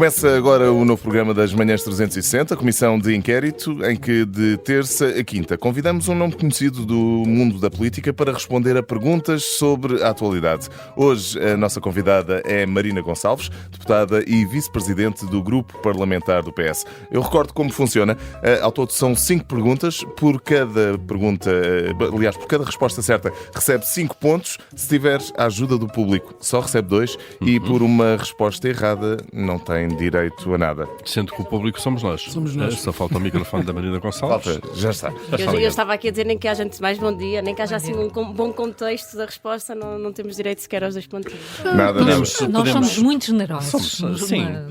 Começa agora o novo programa das Manhãs 360, a comissão de inquérito, em que de terça a quinta convidamos um nome conhecido do mundo da política para responder a perguntas sobre a atualidade. Hoje a nossa convidada é Marina Gonçalves, deputada e vice-presidente do grupo parlamentar do PS. Eu recordo como funciona. Ao todo são 5 perguntas. Por cada pergunta, aliás, por cada resposta certa, recebe 5 pontos. Se tiver a ajuda do público, só recebe 2 e por uma resposta errada não tem direito a nada. Sendo que o público somos nós. Só falta o microfone da Marina Gonçalves. Falta, já está. Eu estava aqui a dizer nem que haja antes de mais bom dia, nem que haja assim um bom contexto da resposta, não temos direito sequer aos 2 pontinhos. Nada. Nós somos muito generosos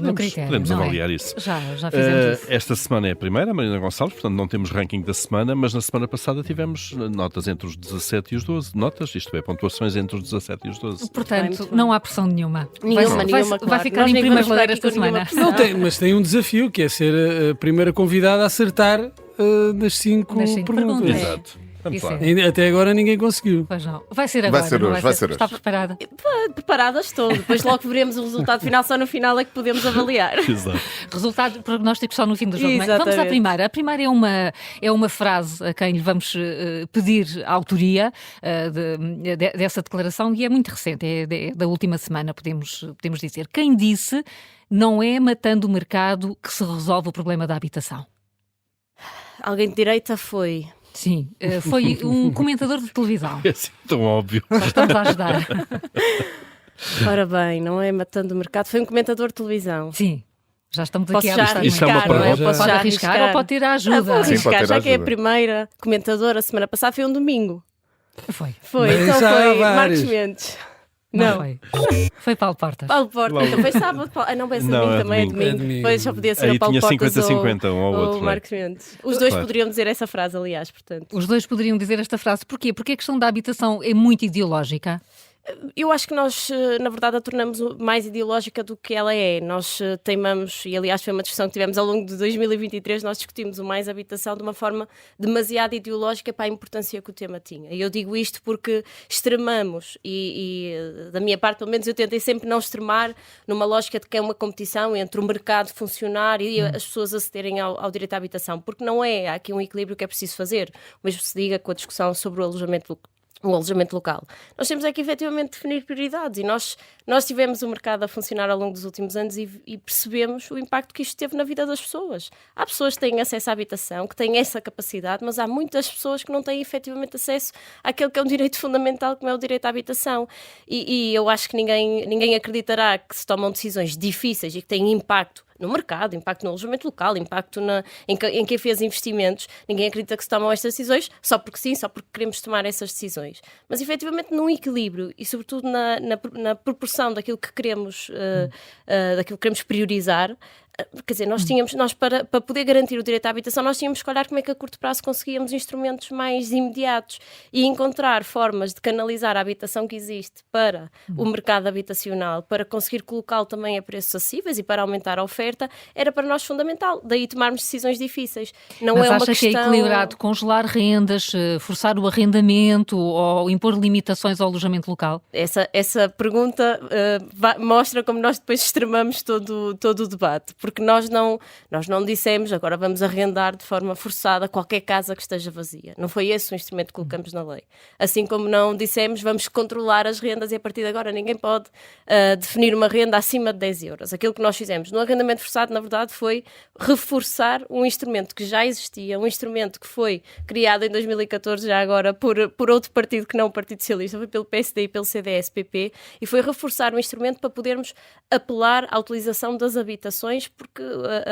no critério. Podemos não avaliar é? isso. Já fizemos isso. Esta semana é a primeira, a Marina Gonçalves, portanto não temos ranking da semana, mas na semana passada tivemos notas entre os 17 e os 12. Notas, isto é, pontuações entre os 17 e os 12. Portanto, não há pressão nenhuma. Nenhuma, Vai ficar em primeiro lugar esta semana. Não tem, mas tem um desafio, que é ser a primeira convidada a acertar das 5 perguntas. Exato. Vamos Isso lá. é. Até agora ninguém conseguiu. Pois não. Vai ser agora. Vai ser não hoje, vai ser hoje. Está preparada? Preparadas estou, depois logo veremos o resultado final, só no final é que podemos avaliar. Exato. Resultado prognóstico só no fim do jogo. Não é? Exatamente. Vamos à primeira. A primeira é uma frase a quem lhe vamos pedir a autoria dessa declaração e é muito recente, é da última semana, podemos dizer. Quem disse: não é matando o mercado que se resolve o problema da habitação? Alguém de direita foi. Sim, foi um comentador de televisão. É assim tão óbvio. Nós estamos a ajudar. Ora bem, não é matando o mercado, foi um comentador de televisão. Sim, já estamos Posso aqui a já apostar. Isso é uma arriscar, não é? pergunta. Posso Pode já arriscar ou pode ter a ajuda. Vou Sim, pode arriscar, ter já que é a ajuda. primeira comentadora, a semana passada foi um domingo. Foi. Foi, Mas então já há foi vários. Marcos Mendes. Não foi. Foi Paulo Portas. Paulo Portas, então foi sábado. Não, foi Não, domingo é também, é domingo. domingo. É domingo. Pois só podia ser Aí o Paulo tinha Portas 50-50, um ou outro, o Marcos Mendes. Os dois Claro. poderiam dizer essa frase, aliás, portanto. Os dois poderiam dizer esta frase. Porquê? Porque a questão da habitação é muito ideológica. Eu acho que nós, na verdade, a tornamos mais ideológica do que ela é. Nós teimamos, e aliás foi uma discussão que tivemos ao longo de 2023, nós discutimos o mais habitação de uma forma demasiado ideológica para a importância que o tema tinha. E eu digo isto porque extremamos, e da minha parte, pelo menos, eu tentei sempre não extremar numa lógica de que é uma competição entre o mercado funcionar e as pessoas acederem ao direito à habitação, porque não é. Há aqui um equilíbrio que é preciso fazer. O mesmo se diga com a discussão sobre o alojamento local. Nós temos é que efetivamente definir prioridades e nós tivemos o mercado a funcionar ao longo dos últimos anos e percebemos o impacto que isto teve na vida das pessoas. Há pessoas que têm acesso à habitação, que têm essa capacidade, mas há muitas pessoas que não têm efetivamente acesso àquele que é um direito fundamental, como é o direito à habitação. E eu acho que ninguém acreditará que se tomam decisões difíceis e que têm impacto no mercado, impacto no alojamento local, impacto em quem fez investimentos. Ninguém acredita que se tomam estas decisões só porque sim, só porque queremos tomar essas decisões. Mas, efetivamente, num equilíbrio e, sobretudo, na proporção daquilo que queremos, daquilo que queremos priorizar. Quer dizer, nós para poder garantir o direito à habitação, nós tínhamos que olhar como é que a curto prazo conseguíamos instrumentos mais imediatos e encontrar formas de canalizar a habitação que existe para o mercado habitacional, para conseguir colocá-lo também a preços acessíveis e para aumentar a oferta, era para nós fundamental. Daí tomarmos decisões difíceis. Não Mas é uma acha que é questão... equilibrado congelar rendas, forçar o arrendamento ou impor limitações ao alojamento local? Essa pergunta mostra como nós depois extremamos todo o debate, porque nós não dissemos agora vamos arrendar de forma forçada qualquer casa que esteja vazia. Não foi esse o instrumento que colocamos na lei. Assim como não dissemos vamos controlar as rendas e a partir de agora ninguém pode definir uma renda acima de 10 euros. Aquilo que nós fizemos no arrendamento forçado, na verdade, foi reforçar um instrumento que já existia, um instrumento que foi criado em 2014, já agora por outro partido que não o Partido Socialista, foi pelo PSD e pelo CDS-PP, e foi reforçar um instrumento para podermos apelar à utilização das habitações, porque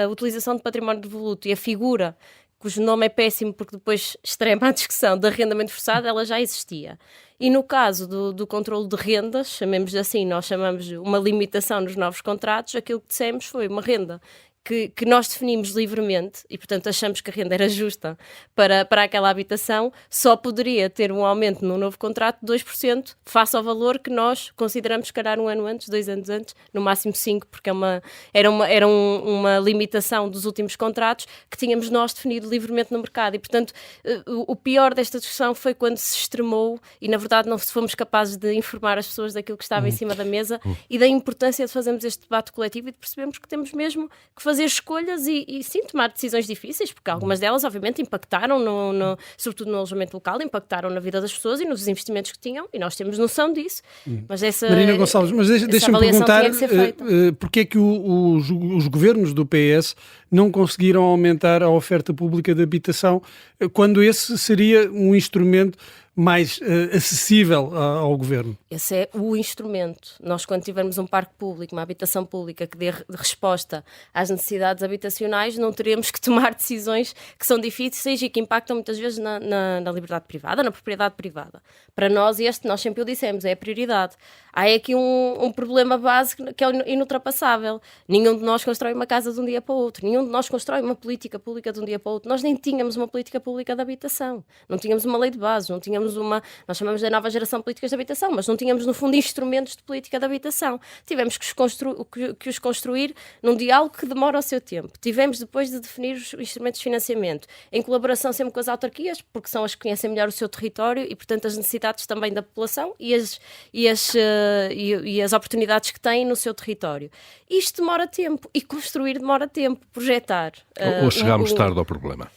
a utilização de património devoluto e a figura, cujo nome é péssimo porque depois extrema a discussão de arrendamento forçado, ela já existia. E no caso do controlo de rendas, chamemos assim, nós chamamos de uma limitação nos novos contratos, aquilo que dissemos foi uma renda que nós definimos livremente e, portanto, achamos que a renda era justa para aquela habitação, só poderia ter um aumento no novo contrato de 2% face ao valor que nós consideramos, se calhar, 1 ano antes, 2 anos antes, no máximo 5%, porque era uma limitação dos últimos contratos que tínhamos nós definido livremente no mercado. E, portanto, o pior desta discussão foi quando se extremou e, na verdade, não fomos capazes de informar as pessoas daquilo que estava em cima da mesa e da importância de fazermos este debate coletivo e de percebermos que temos mesmo que fazer escolhas e sim, tomar decisões difíceis, porque algumas delas, obviamente, impactaram, sobretudo no alojamento local, impactaram na vida das pessoas e nos investimentos que tinham, e nós temos noção disso. Mas Marina Gonçalves, mas deixa-me perguntar porque é que os governos do PS não conseguiram aumentar a oferta pública de habitação, quando esse seria um instrumento mais acessível ao governo? Esse é o instrumento. Nós, quando tivermos um parque público, uma habitação pública que dê resposta às necessidades habitacionais, não teremos que tomar decisões que são difíceis e que impactam muitas vezes na liberdade privada, na propriedade privada. Para nós, nós sempre o dissemos, é a prioridade. Há aqui um problema básico que é inultrapassável. Nenhum de nós constrói uma casa de um dia para o outro. Nenhum de nós constrói uma política pública de um dia para o outro. Nós nem tínhamos uma política pública de habitação. Não tínhamos uma lei de base, não tínhamos nós chamamos de nova geração de políticas de habitação, mas não tínhamos, no fundo, instrumentos de política de habitação. Tivemos que os construir num diálogo que demora o seu tempo. Tivemos depois de definir os instrumentos de financiamento, em colaboração sempre com as autarquias, porque são as que conhecem melhor o seu território e, portanto, as necessidades também da população e as oportunidades que têm no seu território. Isto demora tempo e construir demora tempo, projetar. Ou chegámos tarde ao problema?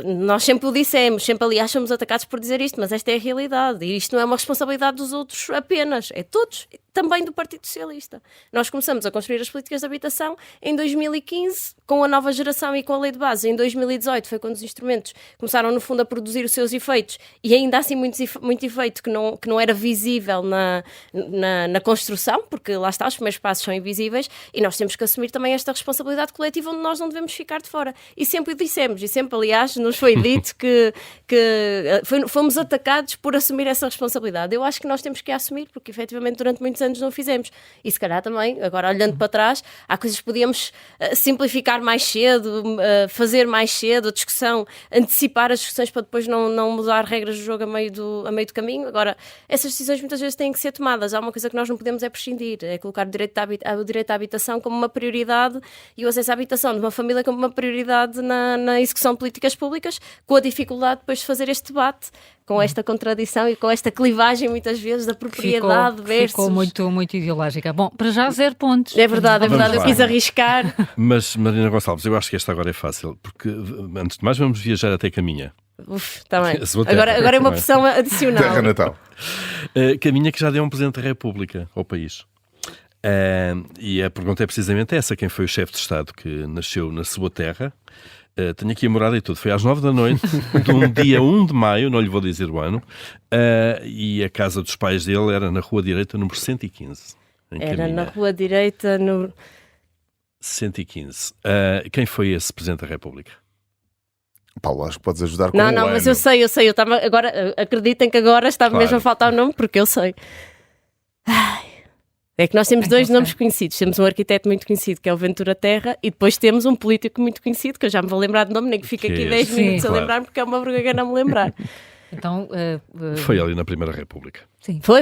Nós sempre o dissemos, sempre, aliás, somos atacados por dizer isto, mas esta é a realidade e isto não é uma responsabilidade dos outros apenas, é todos, também do Partido Socialista. Nós começamos a construir as políticas de habitação em 2015, com a nova geração e com a lei de base. Em 2018 foi quando os instrumentos começaram, no fundo, a produzir os seus efeitos e ainda assim muito efeito que não era visível na construção, porque lá está, os primeiros passos são invisíveis e nós temos que assumir também esta responsabilidade coletiva onde nós não devemos ficar de fora. E sempre o dissemos, e sempre, aliás, nos foi dito que fomos atacados por assumir essa responsabilidade. Eu acho que nós temos que a assumir, porque efetivamente durante muitos anos não o fizemos. E se calhar também, agora olhando para trás, há coisas que podíamos simplificar mais cedo, fazer mais cedo a discussão, antecipar as discussões para depois não mudar regras do jogo a meio do caminho. Agora, essas decisões muitas vezes têm que ser tomadas. Há uma coisa que nós não podemos prescindir, é colocar o direito à habitação como uma prioridade e o acesso à habitação de uma família como uma prioridade na execução de políticas públicas, com a dificuldade depois de fazer este debate, com esta contradição e com esta clivagem muitas vezes da propriedade versus... Ficou muito ideológica. Bom, para já 0 pontos. É verdade, eu quis arriscar. Mas, Marina Gonçalves, eu acho que esta agora é fácil, porque antes de mais vamos viajar até Caminha. Está bem. Agora é uma pressão adicional. Terra natal. Caminha que já deu um Presidente da República ao país. E a pergunta é precisamente essa: quem foi o chefe de Estado que nasceu na sua terra? Tenho aqui a morada e tudo. Foi às 9 da noite, de um dia 1 de maio, não lhe vou dizer o ano, e a casa dos pais dele era na Rua Direita, número 115. Era na Rua Direita, no... 115. Quem foi esse Presidente da República? Paulo, acho que podes ajudar com Não, mas eu sei. Eu estava agora, acreditem que agora estava mesmo a faltar o nome, porque eu sei. É que nós temos dois nomes conhecidos. Temos um arquiteto muito conhecido, que é o Ventura Terra, e depois temos um político muito conhecido, que eu já me vou lembrar de nome, nem que fique aqui 10 minutos a lembrar, porque é uma vergonha não me lembrar. Então, Foi ali na Primeira República. Sim. Foi.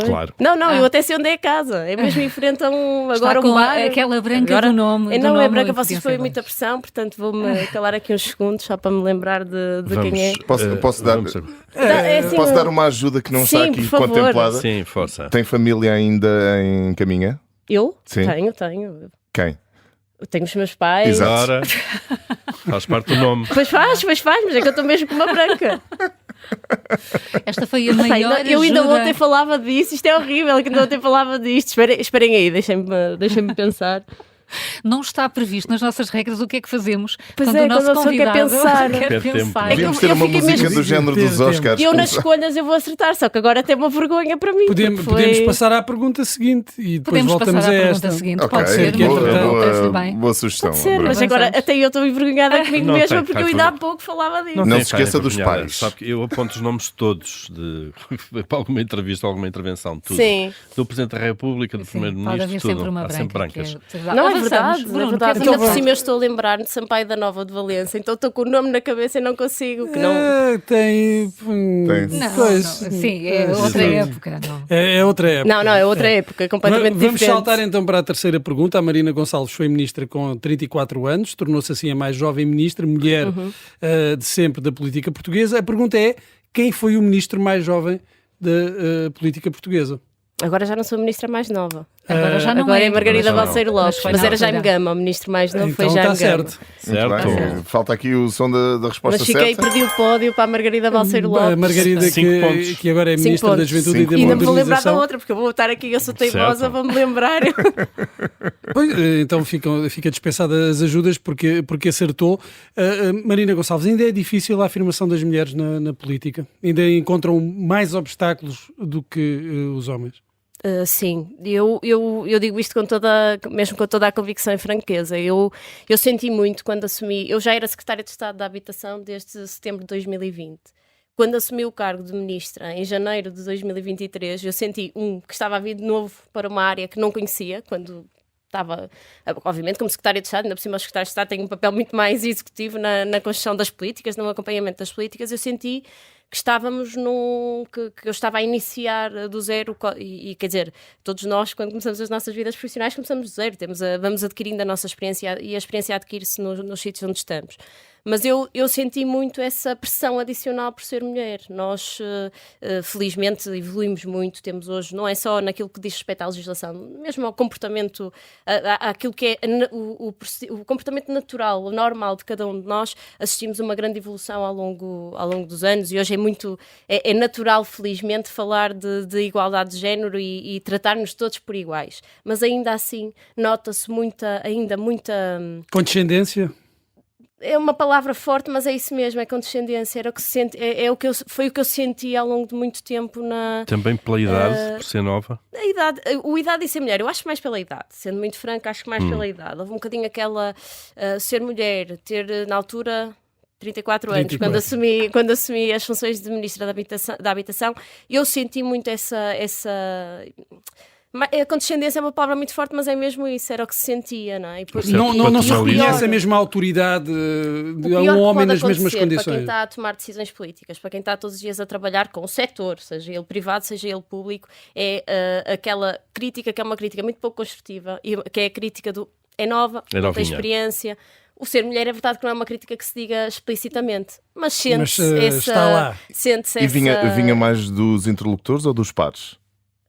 Claro. Não, eu até sei onde é a casa. É mesmo em frente a agora com um bar. aquela branca do nome. Não é branca, vocês foi muita pressão, portanto vou-me calar aqui uns segundos só para me lembrar de quem é. Posso dar uma ajuda que não está aqui contemplada? Sim, força. Tem família ainda em Caminha? Eu? Sim. Tenho. Quem? Eu tenho os meus pais. Exato. Ora, faz parte do nome. Pois faz, mas é que eu estou mesmo com uma branca. Esta foi a maior ajuda. Eu ainda ontem falava disso, isto é horrível, que ainda ontem falava disto. Esperem aí, deixem-me pensar. Não está previsto nas nossas regras o que é que fazemos quando quando o nosso a pessoa quer convidado pensar. quer pensar. Devíamos ter uma música do género dos Oscars. Eu nas escolhas eu vou acertar, só que agora tem uma vergonha para mim. Podemos passar à pergunta seguinte e depois Podemos voltamos passar a à esta. pergunta seguinte, Ok, pode ser. boa sugestão. Pode ser, mas Avançamos. agora até eu estou envergonhada comigo Não mesma, tem, porque tem eu ainda há problema. pouco falava disso. Não tem se esqueça cara dos envergonhada. pais. Sabe que eu aponto os nomes todos para alguma entrevista, alguma intervenção, tudo. Sim. Do Presidente da República, do Sim, pode Primeiro-Ministro, haver tudo. sempre uma Há sempre branca. brancas. Não, é verdade. Bruno, Ainda então por cima eu estou a lembrar de Sampaio da Nova de Valença, então estou com o nome na cabeça e não consigo. Que não... Tem. Não, sim, é outra época. Não. É outra época. Não, é outra época, completamente Vamos diferente. saltar então para a terceira pergunta. A Marina Gonçalves foi ministra com 34 anos, tornou-se assim a mais jovem ministra, mulher de sempre da política portuguesa. A pergunta é: quem foi o ministro mais jovem da política portuguesa? Agora já não sou a ministra mais nova. Agora já não Agora é Margarida Mas já não. Balseiro Lopes, Mas foi mas na era altura. Jaime Gama, o ministro mais novo foi Então Jaime está Gama. certo. Muito bem. Falta aqui o som da resposta Mas fiquei, certa. perdi o pódio para a Margarida Balseiro Lopes. A Margarida, 5 pontos. que agora é 5 ministra da pontos. Juventude Cinco e da E ainda me vou lembrar da Modernização. outra, porque eu vou estar aqui, eu sou teimosa, Certo. vou-me lembrar. Pois, então fica dispensada as ajudas porque acertou. Marina Gonçalves, ainda é difícil a afirmação das mulheres na política? Ainda encontram mais obstáculos do que os homens? Sim, eu digo isto mesmo com toda a convicção e franqueza. Eu senti muito quando assumi. Eu já era secretária de Estado da Habitação desde setembro de 2020. Quando assumi o cargo de ministra em janeiro de 2023, eu senti, que estava a vir de novo para uma área que não conhecia, quando estava, obviamente, como secretária de Estado, ainda por cima o secretário de Estado tem um papel muito mais executivo na construção das políticas, no acompanhamento das políticas. Eu senti que estávamos que eu estava a iniciar do zero e quer dizer, todos nós quando começamos as nossas vidas profissionais começamos do zero, vamos adquirindo a nossa experiência e a experiência adquire-se nos sítios onde estamos. Mas eu senti muito essa pressão adicional por ser mulher. Nós, felizmente, evoluímos muito. Temos hoje, não é só naquilo que diz respeito à legislação, mesmo ao comportamento, àquilo que é o comportamento natural, normal de cada um de nós. Assistimos a uma grande evolução ao longo dos anos e hoje é natural, felizmente, falar de igualdade de género e tratar-nos todos por iguais. Mas ainda assim, nota-se muita. Condescendência? É uma palavra forte, mas é isso mesmo, é condescendência. Era o que se sente, foi o que eu senti ao longo de muito tempo Também pela idade, por ser nova. A idade e ser mulher, eu acho mais pela idade, sendo muito franca, acho que mais pela idade. Houve um bocadinho aquela ser mulher, ter na altura 34 anos, quando assumi as funções de Ministra da Habitação, eu senti muito essa a condescendência é uma palavra muito forte, mas é mesmo isso, era o que se sentia, não é? Não se reconhece a mesma autoridade de um homem nas mesmas condições. Para quem está a tomar decisões políticas, para quem está todos os dias a trabalhar com o setor, seja ele privado, seja ele público, é aquela crítica que é uma crítica muito pouco construtiva, que é a crítica do é nova, não tem experiência. O ser mulher é verdade que não é uma crítica que se diga explicitamente, mas sente-se está lá. E vinha mais dos interlocutores ou dos pares?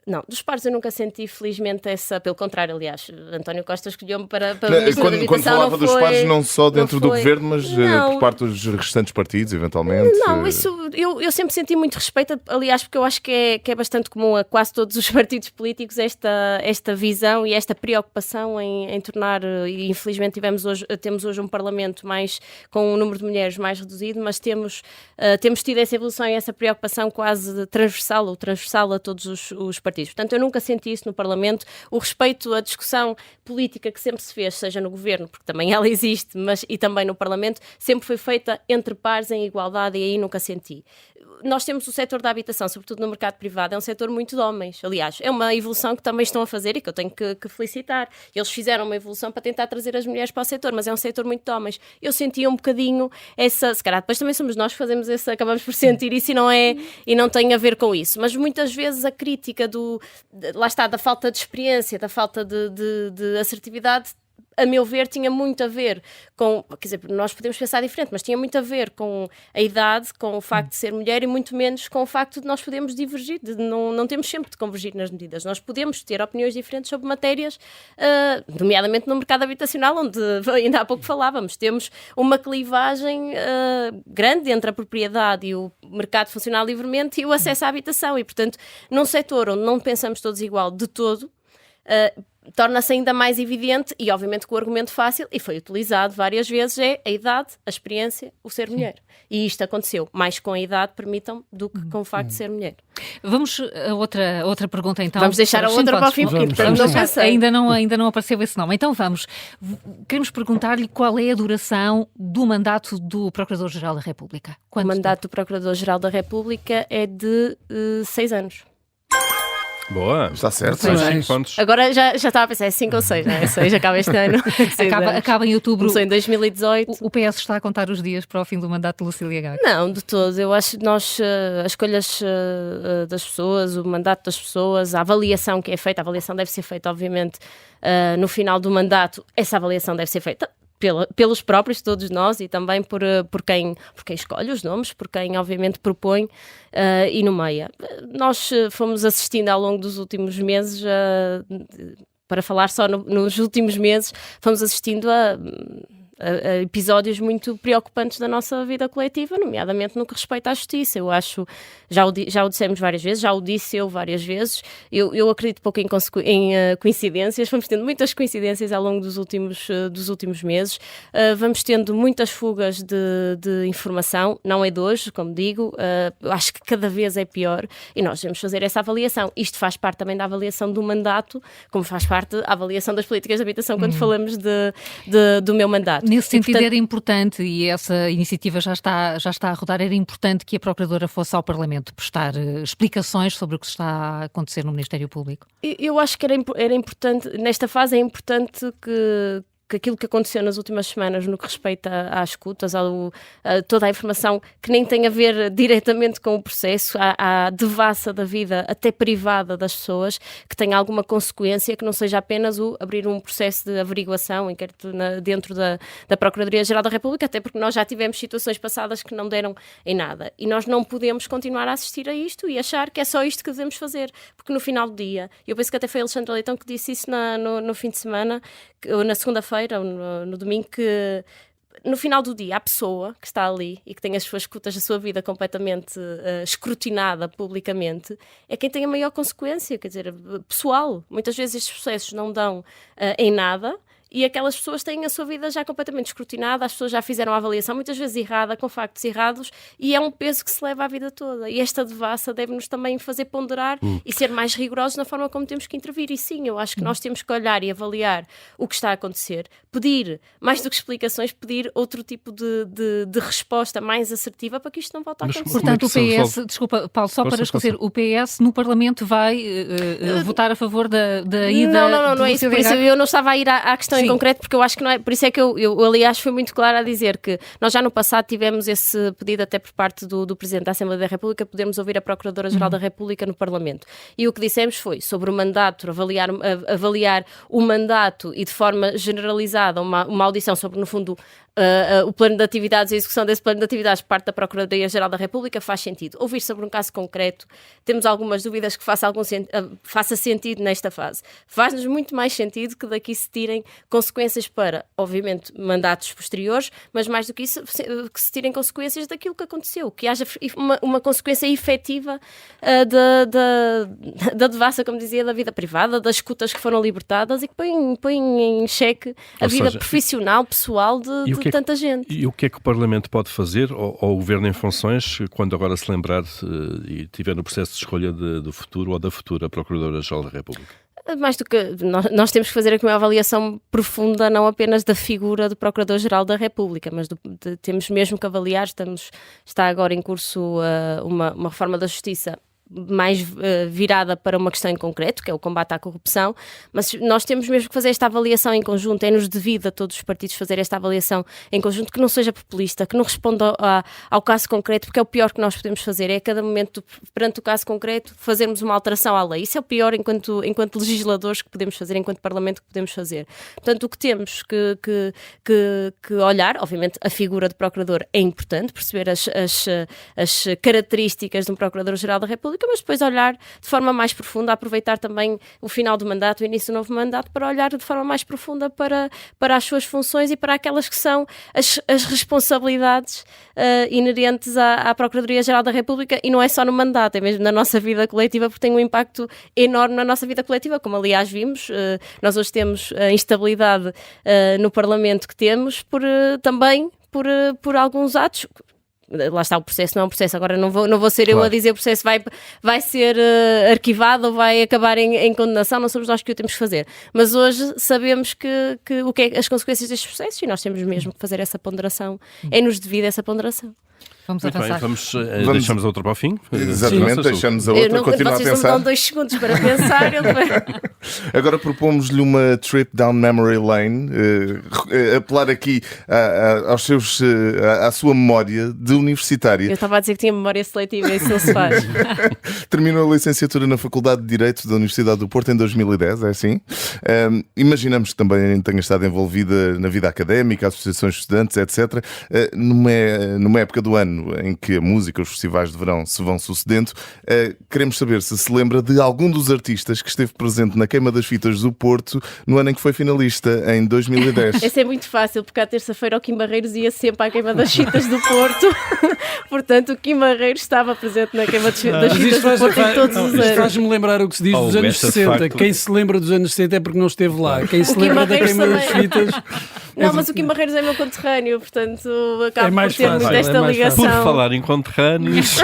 Não, dos pares eu nunca senti, felizmente, pelo contrário, aliás, António Costa escolheu-me para Ministro da Habitação. Quando falava dos pares, não só dentro do governo, mas por parte dos restantes partidos, eventualmente? Não, isso eu sempre senti muito respeito, aliás, porque eu acho que é bastante comum a quase todos os partidos políticos esta visão e esta preocupação em tornar, e infelizmente temos hoje um Parlamento com um número de mulheres mais reduzido, mas temos tido essa evolução e essa preocupação quase transversal a todos os partidos. Portanto, eu nunca senti isso no Parlamento. O respeito à discussão política que sempre se fez, seja no Governo, porque também ela existe, e também no Parlamento, sempre foi feita entre pares, em igualdade, e aí nunca senti. Nós temos o setor da habitação, sobretudo no mercado privado, é um setor muito de homens. Aliás, é uma evolução que também estão a fazer e que eu tenho que felicitar. Eles fizeram uma evolução para tentar trazer as mulheres para o setor, mas é um setor muito de homens. Eu sentia um bocadinho se calhar depois também somos nós que fazemos acabamos por sentir isso e não tem a ver com isso. Mas muitas vezes a crítica lá está, da falta de experiência, da falta de assertividade, a meu ver, tinha muito a ver com, quer dizer, nós podemos pensar diferente, mas tinha muito a ver com a idade, com o facto de ser mulher e muito menos com o facto de nós podermos divergir, não temos sempre de convergir nas medidas. Nós podemos ter opiniões diferentes sobre matérias, nomeadamente no mercado habitacional, onde ainda há pouco falávamos. Temos uma clivagem grande entre a propriedade e o mercado funcional livremente e o acesso à habitação. E, portanto, num setor onde não pensamos todos igual de todo, torna-se ainda mais evidente e obviamente que o argumento fácil, e foi utilizado várias vezes, é a idade, a experiência, o ser mulher. E isto aconteceu mais com a idade, permitam, do que com o facto de ser mulher. Vamos a outra pergunta então. Vamos deixar a outra para o fim, porque ainda não apareceu esse nome. Então queremos perguntar-lhe qual é a duração do mandato do Procurador-Geral da República. O mandato do Procurador-Geral da República é de 6 anos. Boa. Está certo. São Sim. 5 pontos. Agora já estava a pensar, é 5 ou 6, não é? 6 acaba este ano. Acaba em outubro. Começou em 2018. O PS está a contar os dias para o fim do mandato de Lucília Gago? Não, de todo. Eu acho que nós, as escolhas das pessoas, o mandato das pessoas, a avaliação que é feita, a avaliação deve ser feita, obviamente, no final do mandato, essa avaliação deve ser feita pelos próprios, todos nós, e também por quem escolhe os nomes, por quem obviamente propõe e nomeia. Nós fomos assistindo ao longo dos últimos meses, para falar só nos últimos meses, fomos assistindo a episódios muito preocupantes da nossa vida coletiva, nomeadamente no que respeita à justiça. Eu acho, já o dissemos várias vezes, já o disse eu várias vezes, eu acredito pouco em coincidências, vamos tendo muitas coincidências ao longo dos últimos meses, vamos tendo muitas fugas de informação, não é de hoje, como digo, acho que cada vez é pior e nós devemos fazer essa avaliação. Isto faz parte também da avaliação do mandato, como faz parte da avaliação das políticas de habitação quando falamos do meu mandato. Nesse sentido, portanto, era importante, e essa iniciativa já está a rodar, era importante que a Procuradora fosse ao Parlamento prestar explicações sobre o que está a acontecer no Ministério Público. Eu acho que era importante, nesta fase é importante que aquilo que aconteceu nas últimas semanas no que respeita às escutas, a toda a informação que nem tem a ver diretamente com o processo, à devassa da vida, até privada das pessoas, que tenha alguma consequência, que não seja apenas o abrir um processo de averiguação, inquérito dentro da Procuradoria-Geral da República, até porque nós já tivemos situações passadas que não deram em nada. E nós não podemos continuar a assistir a isto e achar que é só isto que devemos fazer, porque no final do dia, eu penso que até foi Alexandre Leitão que disse isso no fim de semana, ou na segunda-feira, ou no domingo, que no final do dia a pessoa que está ali e que tem as suas escutas, a sua vida completamente escrutinada publicamente, é quem tem a maior consequência, quer dizer, pessoal. Muitas vezes estes processos não dão em nada e aquelas pessoas têm a sua vida já completamente escrutinada, as pessoas já fizeram a avaliação, muitas vezes errada, com factos errados, e é um peso que se leva a vida toda. E esta devassa deve-nos também fazer ponderar e ser mais rigorosos na forma como temos que intervir. E sim, eu acho que nós temos que olhar e avaliar o que está a acontecer, pedir, mais do que explicações, pedir outro tipo de resposta mais assertiva para que isto não volte a acontecer. Portanto, o PS, desculpa, Paulo, só para esclarecer, o PS no Parlamento vai votar a favor da ida... Não é isso. Por isso eu não estava a ir à questão em concreto, porque eu acho que não é, por isso é que eu aliás fui muito clara a dizer que nós já no passado tivemos esse pedido até por parte do Presidente da Assembleia da República, podemos ouvir a Procuradora-Geral da República no Parlamento, e o que dissemos foi sobre o mandato, avaliar o mandato e de forma generalizada uma audição sobre, no fundo, o plano de atividades e a execução desse plano de atividades por parte da Procuradoria-Geral da República faz sentido. Ouvir sobre um caso concreto, temos algumas dúvidas que faça sentido nesta fase. Faz-nos muito mais sentido que daqui se tirem consequências para, obviamente, mandatos posteriores, mas mais do que isso, que se tirem consequências daquilo que aconteceu, que haja uma consequência efetiva da devassa, como dizia, da vida privada, das escutas que foram libertadas e que põem em xeque a vida profissional, pessoal de tanta gente. E o que é que o Parlamento pode fazer, ou o Governo em funções, quando agora se lembrar e estiver no processo de escolha do futuro ou da futura Procuradora-Geral da República? Mais do que nós temos que fazer aqui uma avaliação profunda, não apenas da figura do Procurador-Geral da República, mas temos mesmo que avaliar, está agora em curso uma reforma da Justiça mais virada para uma questão em concreto, que é o combate à corrupção, mas nós temos mesmo que fazer esta avaliação em conjunto, é-nos devido a todos os partidos fazer esta avaliação em conjunto, que não seja populista, que não responda ao caso concreto, porque é o pior que nós podemos fazer, é a cada momento, perante o caso concreto, fazermos uma alteração à lei. Isso é o pior enquanto legisladores que podemos fazer, enquanto Parlamento que podemos fazer. Portanto, o que temos que olhar, obviamente a figura do Procurador é importante, perceber as características de um Procurador-Geral da República, mas depois olhar de forma mais profunda, aproveitar também o final do mandato, o início do novo mandato, para olhar de forma mais profunda para as suas funções e para aquelas que são as responsabilidades inerentes à Procuradoria-Geral da República, e não é só no mandato, é mesmo na nossa vida coletiva, porque tem um impacto enorme na nossa vida coletiva, como aliás vimos, nós hoje temos a instabilidade no Parlamento que temos, também por alguns atos. Lá está, o processo não é um processo, agora não vou ser eu a dizer o processo vai ser arquivado ou vai acabar em condenação, não somos nós que o temos que fazer, mas hoje sabemos o que é as consequências destes processos e nós temos mesmo que fazer essa ponderação, é-nos devido essa ponderação. Vamos Muito bem, avançar. deixamos a outra para o fim. Exatamente, deixamos a outra, continua a vocês não me pensar. dão 2 segundos para pensar. Agora propomos-lhe uma trip down memory lane, apelar aqui à sua memória de universitária. Eu estava a dizer que tinha memória seletiva e isso não se faz. Terminou a licenciatura na Faculdade de Direito da Universidade do Porto em 2010, é assim? Imaginamos que também tenha estado envolvida na vida académica, associações de estudantes, etc. Numa época do ano em que a música, os festivais de verão se vão sucedendo, queremos saber se lembra de algum dos artistas que esteve presente na Queima das Fitas do Porto no ano em que foi finalista, em 2010. Esse é muito fácil, porque à terça-feira o Kim Barreiros ia sempre à Queima das Fitas do Porto. Portanto, o Kim Barreiros estava presente na Queima das Fitas do Porto em todos os anos. Isto faz-me lembrar o que se diz dos anos 60. Quem se lembra dos anos 60 é porque não esteve lá. Quem se lembra da Queima das Fitas... Não, mas o Kim Barreiros é meu conterrâneo, portanto acabo mais por ter fácil, muito esta ligação. Por falar em conterrâneos...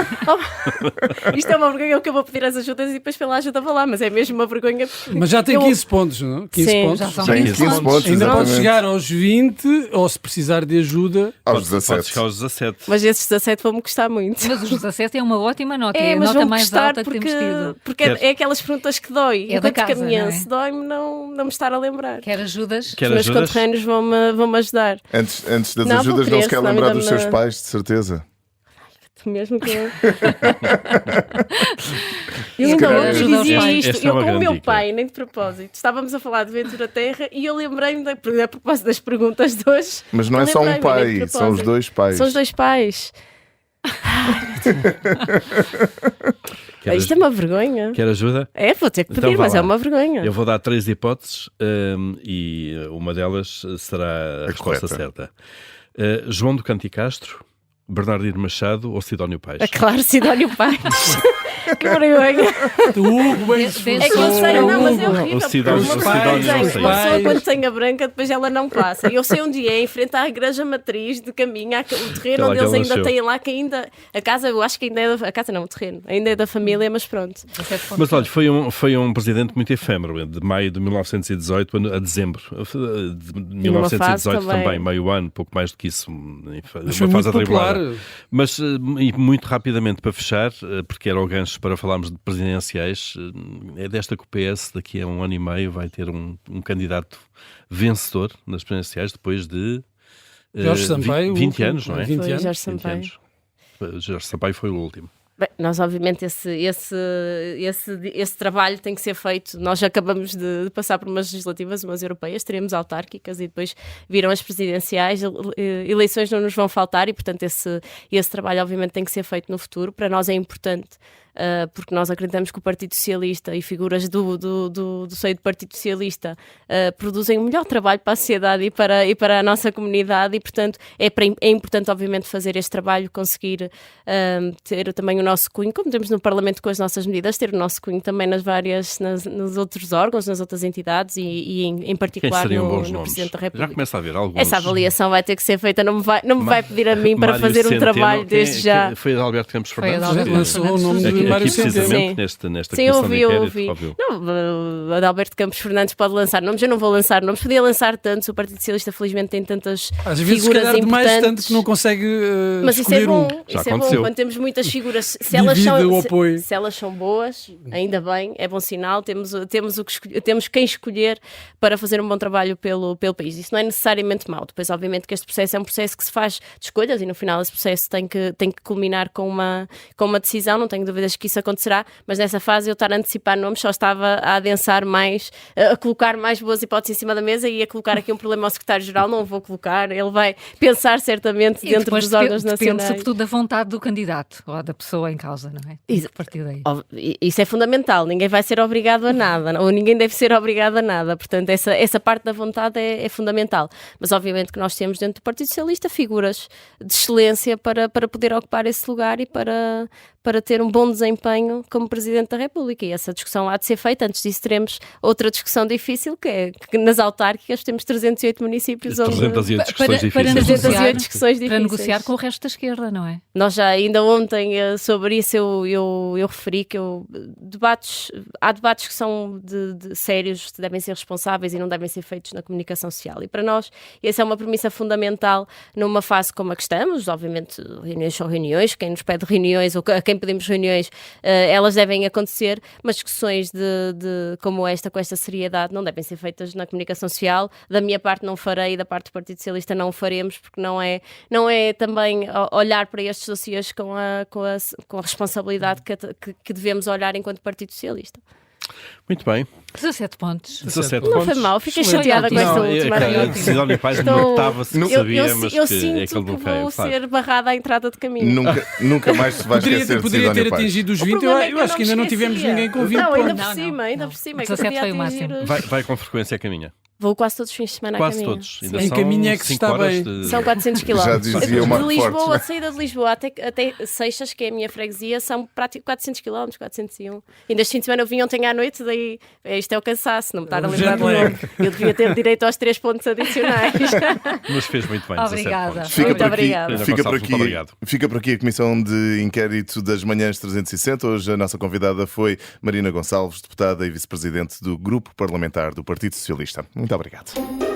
Isto é uma vergonha, que eu vou pedir as ajudas e depois pela ajuda vou lá, mas é mesmo uma vergonha. Mas já tem 15 pontos, não? 15 Sim, pontos. já são Tem 15 15 pontos, Ainda pode exatamente. chegar aos 20 ou, se precisar de ajuda, Aos Pode 17. chegar aos 17. Mas esses 17 vão-me custar muito. Mas os 17 é uma ótima nota, é a mas nota vão mais custar alta que temos tido. porque é aquelas perguntas que dói. É da Enquanto casa, caminhense, dói-me não me estar a lembrar. Quer ajudas? Quer Os meus ajudas? conterrâneos vão-me ajudar. Antes das Não, vou ajudas, querer, não se quer senão lembrar ainda dos seus me- pais, de certeza. Mesmo que eu. Se Eu ainda calhar ontem ajuda aos dizia pais. isto, Esta é eu uma com o grande meu dica. pai, nem de propósito. Estávamos a falar de Ventura Terra e eu lembrei-me, a propósito das perguntas de hoje. Mas não é só um lembrei-me, nem de pai, são os propósito. dois pais. São os dois pais. Quer Isto é uma vergonha. Quer ajuda? É, vou ter que pedir, Então vá mas lá. é uma vergonha. Eu vou dar 3 hipóteses e uma delas será a resposta correta. certa. João do Canto e Castro, Bernardino Machado ou Sidónio Paes? É claro, Sidónio Paes. Que vergonha. o Hugo bem se É É que eu sei, não, mas é horrível. O Sidónio- porque o uma Sidónio pessoa não tem- sei. uma pessoa Pais. quando tem a branca, depois ela não passa. Eu sei onde é, em frente à igreja matriz de caminho, o terreno Aquela onde que eles ele ainda nasceu. têm lá, que ainda. A casa, eu acho que ainda é a casa não, o terreno, ainda é da família, mas pronto. 17 pontos. Mas olha, foi um presidente muito efêmero, de maio de 1918 a dezembro de 1918 também. também, meio ano, pouco mais do que isso, uma Mas foi fase muito popular. atribulada. Mas e muito rapidamente para fechar, porque era o gancho para falarmos de presidenciais, é desta que o PS daqui a 1 ano e meio vai ter um candidato vencedor nas presidenciais depois de Jorge Sampaio, 20 o anos, não é? 20 Foi anos. Jorge 20 Sampaio. anos. Jorge Sampaio foi o último. Bem, nós obviamente esse trabalho tem que ser feito. Nós já acabamos de passar por umas legislativas, umas europeias, teremos autárquicas e depois viram as presidenciais, eleições não nos vão faltar e portanto esse trabalho obviamente tem que ser feito no futuro. Para nós é importante porque nós acreditamos que o Partido Socialista e figuras do seio do Partido Socialista produzem o melhor trabalho para a sociedade e para a nossa comunidade e portanto é importante obviamente fazer este trabalho, conseguir ter também o nosso cunho, como temos no Parlamento com as nossas medidas, ter o nosso cunho também nos outros órgãos, nas outras entidades e em Quem particular seriam no bons nomes? Presidente da Já República. começa a haver alguns. Essa avaliação vai ter que ser feita, não me vai pedir a mim para Mário fazer um Centeno, trabalho desde já. Foi Alberto Campos Foi Fernandes. Adalberto que- Lançou o nome aqui, de Mário aqui Centeno. precisamente nesta Sim, comissão de ouvi. inquérito, Não, Adalberto Campos Fernandes pode lançar nomes, eu não vou lançar nomes, podia lançar tantos, o Partido Socialista felizmente tem tantas Às vezes, se figuras calhar, demais tanto importantes. que não consegue Mas isso é escolher bom, um. Já isso é bom, aconteceu. quando temos muitas figuras, se elas, Divide o são, apoio. se elas são boas, ainda bem, é bom sinal, temos quem escolher para fazer um bom trabalho pelo país. Isso não é necessariamente mau. Depois, obviamente, que este processo é um processo que se faz de escolhas e no final esse processo tem que culminar com uma decisão, não tenho dúvidas que isso acontecerá, mas nessa fase eu estar a antecipar nomes só estava a adensar mais, a colocar mais boas hipóteses em cima da mesa e a colocar aqui um problema ao secretário-geral, não o vou colocar, ele vai pensar certamente E dentro depois dos órgãos depende nacionais. sobretudo da vontade do candidato ou da pessoa em causa, não é? Isso. A partir daí. Isso é fundamental, ninguém vai ser obrigado a nada, ou ninguém deve ser obrigado a nada, portanto essa parte da vontade é fundamental, mas obviamente que nós temos dentro do Partido Socialista figuras de excelência para poder ocupar esse lugar e para para ter um bom desempenho como Presidente da República. E essa discussão há de ser feita. Antes disso teremos outra discussão difícil, que é que nas autárquicas temos 308 municípios 308 discussões difíceis. 308 discussões difíceis. Para negociar com o resto da esquerda, não é? Nós já ainda ontem sobre isso eu referi que há debates que são de sérios, que devem ser responsáveis e não devem ser feitos na comunicação social. E para nós essa é uma premissa fundamental numa fase como a que estamos. Obviamente reuniões são reuniões, quem nos pede reuniões ou a quem pedimos reuniões, elas devem acontecer, mas discussões como esta, com esta seriedade, não devem ser feitas na comunicação social. Da minha parte não farei, da parte do Partido Socialista não o faremos, porque não é também olhar para estes dossiês com a responsabilidade que devemos olhar enquanto Partido Socialista. Muito bem. 17 pontos. 17 não pontos. foi mal, fiquei chateada com esta última reunião. Sidónio Pais notava-se que sabia, mas eu que sinto é aquele que bloqueio. vou ser barrada à entrada de caminho. Nunca mais se vai esquecer de Poderia Sidónio ter Pais. atingido os 20, eu acho que ainda não tivemos ninguém com 20 não, pontos. Ainda por cima. 17 foi o máximo. Vai com frequência a caminho. Vou quase todos os fins de semana a caminho. Quase todos. Ainda Em caminho é que se está bem. São 400 km. Já dizia o Marco de Lisboa, Fortes. a saída de Lisboa até Seixas, que é a minha freguesia, são 400 km, 401. Ainda este fim de semana eu vim ontem à noite, daí isto é o cansaço, não me estar a lembrar do nome. Eu devia ter direito aos 3 pontos adicionais. Mas fez muito bem. Obrigada. Muito obrigada. Fica por aqui a Comissão de Inquérito das Manhãs 360. Hoje a nossa convidada foi Marina Gonçalves, deputada e vice-presidente do Grupo Parlamentar do Partido Socialista. Muito obrigado.